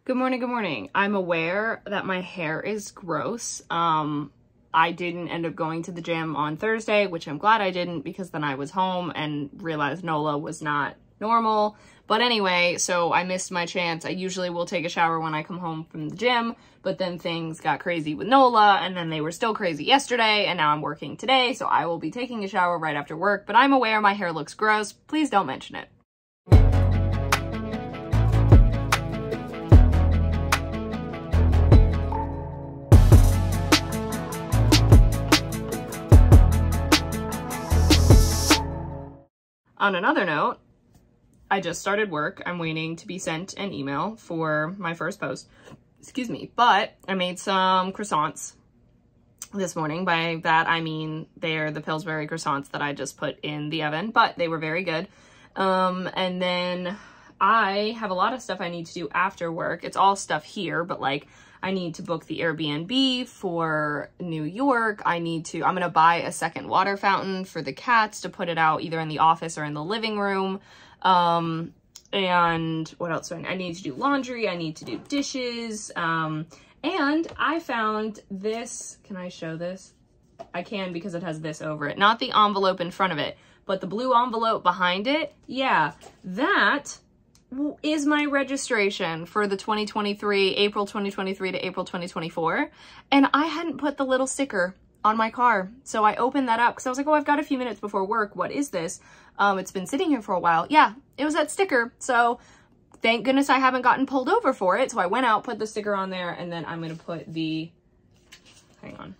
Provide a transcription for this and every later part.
Good morning, good morning. I'm aware that my hair is gross. I didn't end up going to the gym on Thursday, which I'm glad I didn't because then I was home and realized Nola was not normal. But anyway, so I missed my chance. I usually will take a shower when I come home from the gym, but then things got crazy with Nola and then they were still crazy yesterday and now I'm working today, so I will be taking a shower right after work, but I'm aware my hair looks gross. Please don't mention it. On another note, I just started work. I'm waiting to be sent an email for my first post. Excuse me. But I made some croissants this morning. By that, I mean they're the Pillsbury croissants that I just put in the oven, but they were very good. And then I have a lot of stuff I need to do after work. It's all stuff here, but like I need to book the Airbnb for New York. I'm going to buy a second water fountain for the cats to put it out either in the office or in the living room. And what else do I need to do? Laundry. I need to do dishes. And I found this. Can I show this? I can because it has this over it. Not the envelope in front of it, but the blue envelope behind it. Yeah, that is my registration for the 2023, April 2023 to April 2024. And I hadn't put the little sticker on my car. So I opened that up because I was like, oh, I've got a few minutes before work. What is this? It's been sitting here for a while. Yeah, it was that sticker. So thank goodness I haven't gotten pulled over for it. So I went out, put the sticker on there, and then I'm going to put the, hang on.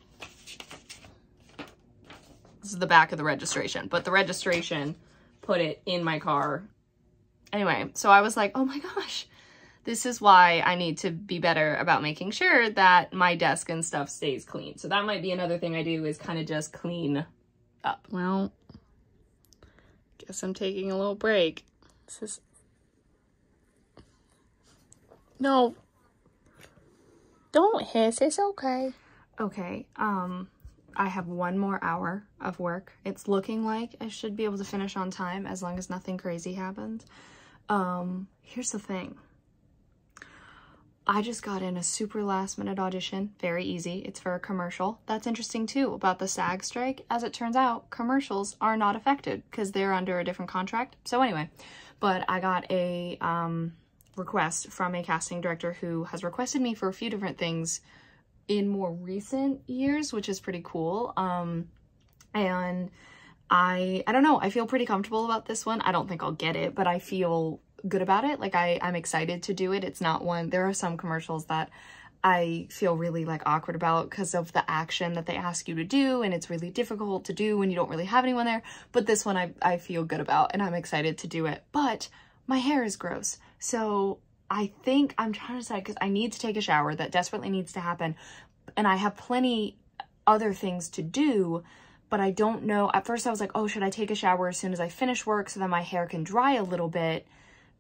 This is the back of the registration, but the registration, put it in my car. Anyway, so I was like, oh my gosh, this is why I need to be better about making sure that my desk and stuff stays clean. So that might be another thing I do is kind of just clean up. Well, guess I'm taking a little break. This is... No. Don't hiss, it's okay. Okay, I have one more hour of work. It's looking like I should be able to finish on time as long as nothing crazy happens. Here's the thing. I just got in a super last minute audition. Very easy. It's for a commercial. That's interesting too about the SAG strike. As it turns out, commercials are not affected because they're under a different contract. So anyway, but I got a request from a casting director who has requested me for a few different things in more recent years, which is pretty cool. And I don't know, I feel pretty comfortable about this one. I don't think I'll get it, but I feel good about it. Like I'm excited to do it. It's not one, there are some commercials that I feel really like awkward about because of the action that they ask you to do, and it's really difficult to do when you don't really have anyone there. But this one I feel good about and I'm excited to do it. But my hair is gross. So I think I'm trying to decide because I need to take a shower. That desperately needs to happen. And I have plenty other things to do, but I don't know. At first I was like, oh, should I take a shower as soon as I finish work so that my hair can dry a little bit?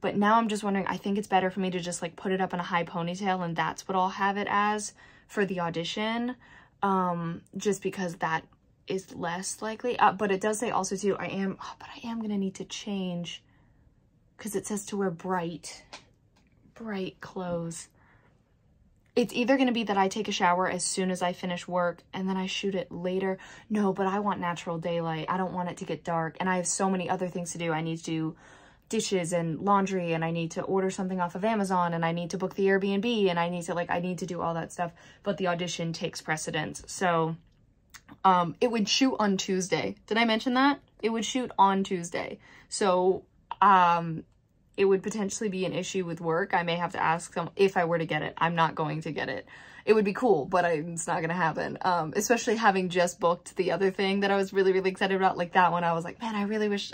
But now I'm just wondering, I think it's better for me to just like put it up in a high ponytail and that's what I'll have it as for the audition. Just because that is less likely. But it does say also too, I am going to need to change because it says to wear bright clothes. It's either going to be that I take a shower as soon as I finish work and then I shoot it later. No, but I want natural daylight. I don't want it to get dark. And I have so many other things to do. I need to do dishes and laundry, and I need to order something off of Amazon, and I need to book the Airbnb, and I need to do all that stuff. But the audition takes precedence. So it would shoot on Tuesday. Did I mention that? It would shoot on Tuesday. So it would potentially be an issue with work. I may have to ask them if I were to get it. I'm not going to get it. It would be cool, but it's not going to happen. Especially having just booked the other thing that I was really, really excited about. Like that one, I was like, man, I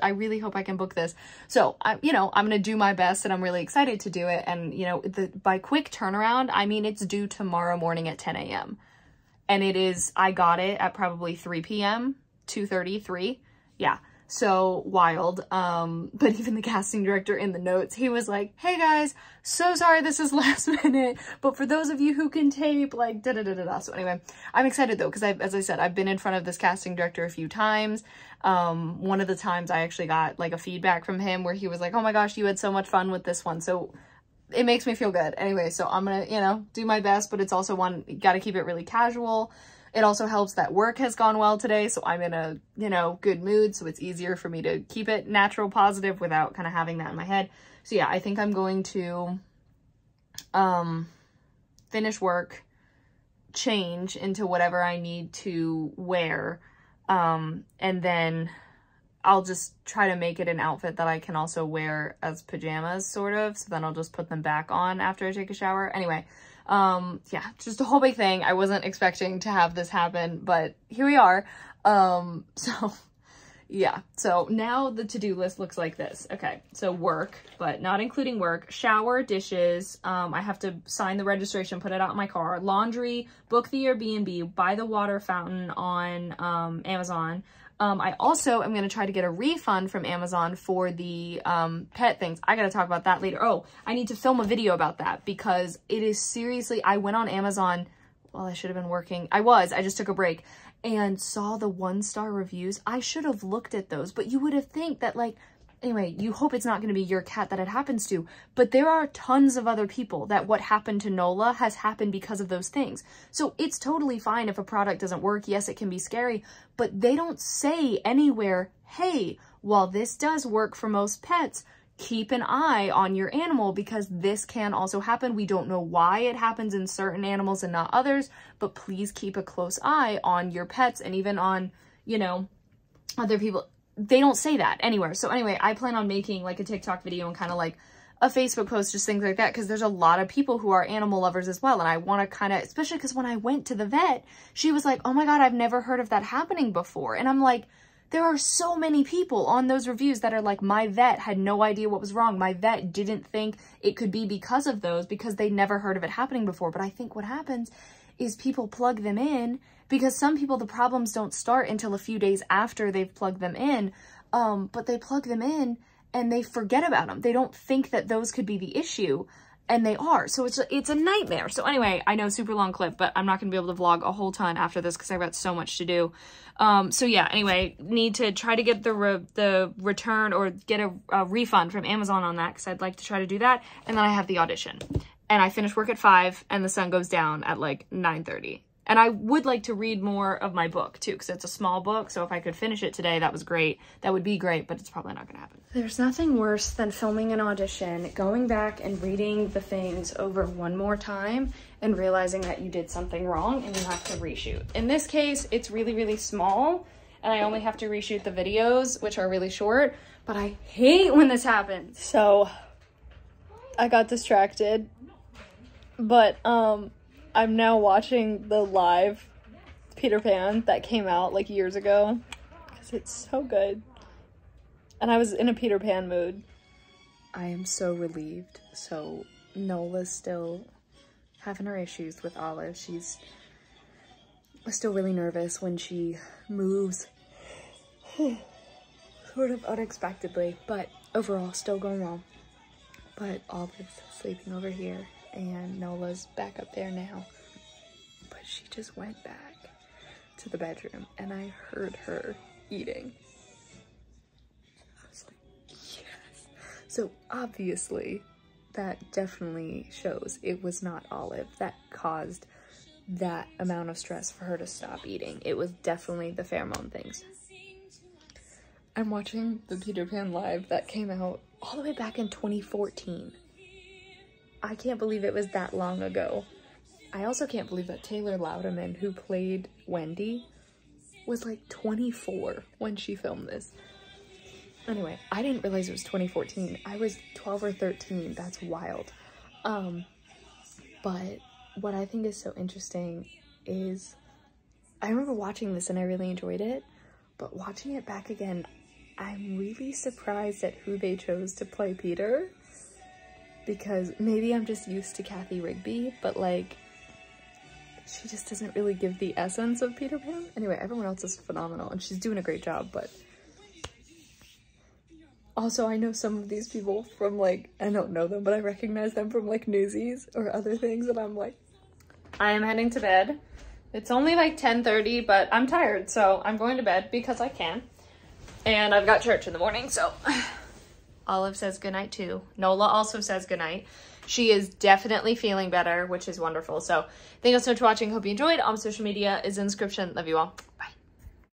really hope I can book this. So, I'm going to do my best and I'm really excited to do it. And, by quick turnaround, I mean, it's due tomorrow morning at 10 a.m. And I got it at probably 3 p.m., 2:30, 3. Yeah. So wild. But even the casting director in the notes, he was like, hey guys, so sorry this is last minute, but for those of you who can tape, like da-da-da-da-da. So anyway, I'm excited though, because as I said, I've been in front of this casting director a few times. One of the times I actually got like a feedback from him where he was like, oh my gosh, you had so much fun with this one. So it makes me feel good. Anyway, so I'm gonna, you know, do my best, but it's also gotta keep it really casual. It also helps that work has gone well today, so I'm in a, you know, good mood, so it's easier for me to keep it natural positive without kind of having that in my head. So yeah, I think I'm going to finish work, change into whatever I need to wear, and then I'll just try to make it an outfit that I can also wear as pajamas, sort of, so then I'll just put them back on after I take a shower. Anyway, yeah, just a whole big thing. I wasn't expecting to have this happen, but here we are. So yeah, so now the to-do list looks like this. Okay, so work, but not including work, shower, dishes, I have to sign the registration, put it out in my car, laundry, book the Airbnb, buy the water fountain on Amazon. I also am going to try to get a refund from Amazon for the pet things. I got to talk about that later. Oh, I need to film a video about that because it is seriously, I went on Amazon, well, I should have been working. I just took a break and saw the 1-star reviews. I should have looked at those, but you would have think that, like, anyway, you hope it's not going to be your cat that it happens to, but there are tons of other people that what happened to Nola has happened because of those things. So it's totally fine if a product doesn't work. Yes, it can be scary, but they don't say anywhere, hey, while this does work for most pets, keep an eye on your animal because this can also happen. We don't know why it happens in certain animals and not others, but please keep a close eye on your pets and even on, you know, other people. They don't say that anywhere. So anyway, I plan on making like a TikTok video and kind of like a Facebook post, just things like that, because there's a lot of people who are animal lovers as well. And I want to kind of, especially because when I went to the vet, she was like, oh my God, I've never heard of that happening before. And I'm like, there are so many people on those reviews that are like, my vet had no idea what was wrong. My vet didn't think it could be because of those because they never heard of it happening before. But I think what happens is people plug them in because some people, the problems don't start until a few days after they've plugged them in. But they plug them in and they forget about them. They don't think that those could be the issue. And they are. So it's a nightmare. So anyway, I know super long clip, but I'm not going to be able to vlog a whole ton after this because I've got so much to do. So yeah, anyway, need to try to get the return or get a refund from Amazon on that because I'd like to try to do that. And then I have the audition. And I finish work at 5 and the sun goes down at like 9:30. And I would like to read more of my book too, because it's a small book. So if I could finish it today, that was great. That would be great, but it's probably not going to happen. There's nothing worse than filming an audition, going back and reading the things over one more time and realizing that you did something wrong and you have to reshoot. In this case, it's really, really small and I only have to reshoot the videos, which are really short, but I hate when this happens. So I got distracted, but, I'm now watching the live Peter Pan that came out like years ago because it's so good. And I was in a Peter Pan mood. I am so relieved. So Nola's still having her issues with Olive. She's still really nervous when she moves sort of unexpectedly, but overall still going well. But Olive's sleeping over here. And Nola's back up there now, but she just went back to the bedroom and I heard her eating. I was like, yes. So obviously that definitely shows it was not Olive that caused that amount of stress for her to stop eating. It was definitely the pheromone things. I'm watching the Peter Pan live that came out all the way back in 2014. I can't believe it was that long ago. I also can't believe that Taylor Louderman, who played Wendy, was like 24 when she filmed this. Anyway, I didn't realize it was 2014. I was 12 or 13. That's wild. But what I think is so interesting is I remember watching this and I really enjoyed it, but watching it back again, I'm really surprised at who they chose to play Peter. Because maybe I'm just used to Kathy Rigby, but like, she just doesn't really give the essence of Peter Pan. Anyway, everyone else is phenomenal and she's doing a great job, but also I know some of these people from like, I don't know them, but I recognize them from like Newsies or other things and I'm like, I am heading to bed. It's only like 10:30, but I'm tired, so I'm going to bed because I can. And I've got church in the morning, so... Olive says goodnight too. Nola also says goodnight. she is definitely feeling better, which is wonderful. So thank you so much for watching. Hope you enjoyed. All my social media is in the description. Love you all.